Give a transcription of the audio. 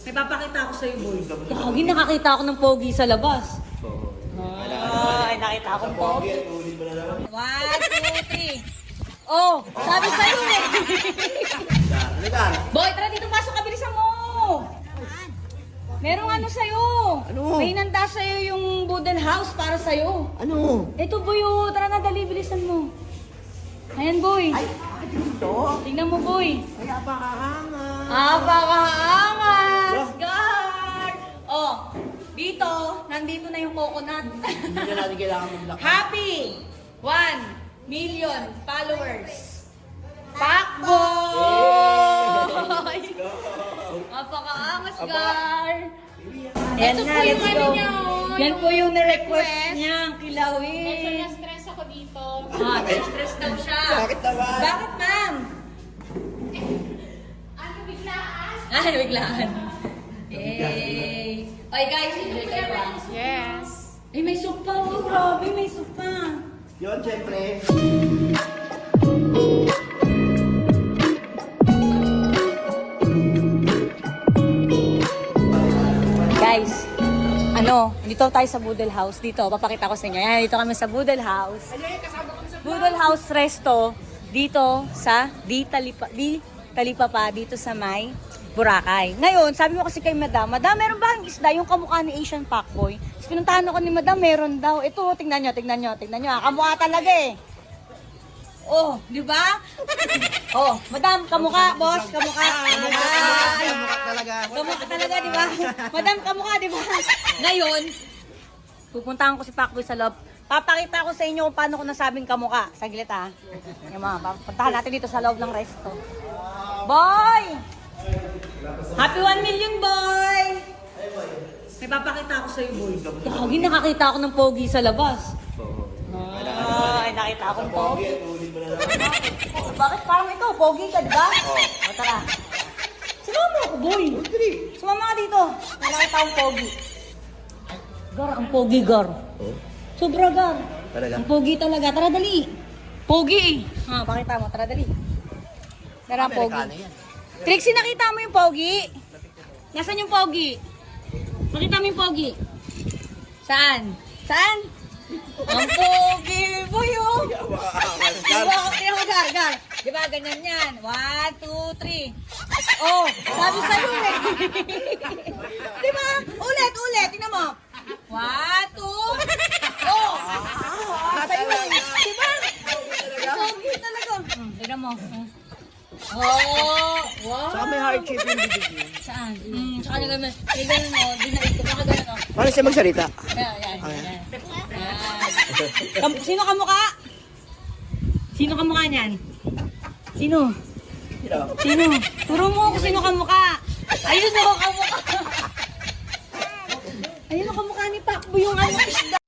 May papakita ako sa'yo, boy. Lagi nakakita ako ng pogi sa labas. Ay, nakita akong pogi. 1, 2, 3. Oh, sabi sa'yo eh. Boy, tara dito, pasok ka, bilisan mo. Merong ano sa'yo. Ano? May hinanda sa'yo yung Boodle House para sa'yo. Ano? Ito, boy, oh. Tara na, dali, bilisan mo. Ayan, boy. Ay, dito? Tingnan mo, boy. Ay, apakahangat. Apakaangas, guard! Oh, dito, nandito na yung coconut. Hindi na natin kailangan mag-lock. Happy 1 million followers. Pakboy! Apakaangas, guard! Yan Ito na, po yung let's ano go. niya, oh, Yan po yung na-request request. niya, ang Medyo kilawin. na-stress ako dito. Na-stress daw siya. Bakit naman? Bakit, ma'am? Ano biglaan? Ay, biglaan. Yay! Oy guys, enjoy kayo ba? Yes. Ay, may soup pa. Oh, grabe, may soup pa. Yun, syempre. Guys, dito tayo sa Boodle House. Dito, papakita ko sa inyo. Ayan, dito kami sa Boodle House. Boodle House Resto. Dito sa Di Talipapa, dito sa may Boracay. Ngayon, sabi mo kasi kay Madam, meron ba ang isda yung kamukha ni Asian Pakboy? Tapos pinuntahan ako ni Madam, meron daw. Ito, tingnan nyo. Kamukha talaga eh. Oh, di ba? Oh, Madam, kamukha, boss, kamukha. Kamukha talaga. Kamukha talaga, di ba? Madam, kamukha, di ba? Ngayon, pupuntahan ko si Pakboy sa loob. Papakita ko sa inyo kung paano ko nasabing kamukha. Saglit ha. Yung mga, puntahan natin dito sa loob ng resto. Boy! Happy 1 million, boy! May papakita ako sa'yo, boy. Lagi nakakita ako ng pogi sa labas. Ay, nakita akong pogi. Oh, bakit parang ito? Pogi ka, di ba? O, tara. Sumama ako, boy. Sumama ka dito. Nakakita akong pogi. Gar, ang pogi, Gar. Sobra, Gar. Talaga? Ang pogi talaga. Tara, dali. Pogi. Ha, pakita mo. Tara, dali. Tara, ang pogi. Amerikano yan. Trixie, nakita mo yung pogi? Nasaan yung pogi? Nakita mo yung pogi? Saan? Saan? Ang pogi, boy, oh! Diba, Gar. Diba, ganyan yan. 1, 2, 3. Oh, sabi sa'yo eh. Diba? Ulit. Tingnan mo. 1, 2. Oh! Sa'yo eh. Diba? Pogi talaga. Tingnan mo. Oh! Wow! Saka may heart shape yung bibig niya. Saan? Saka yung gano'n. Yung gano'n, oh. Dinaig ko. Baka gano'n, oh. Paano siya magsalita? Yan. Sino kamukha? Sino kamukha niyan? Sino? Turo mo ako sino kamukha. Ayun ako kamukha. Ayun ako kamukha ni Pakbo yung ano isda.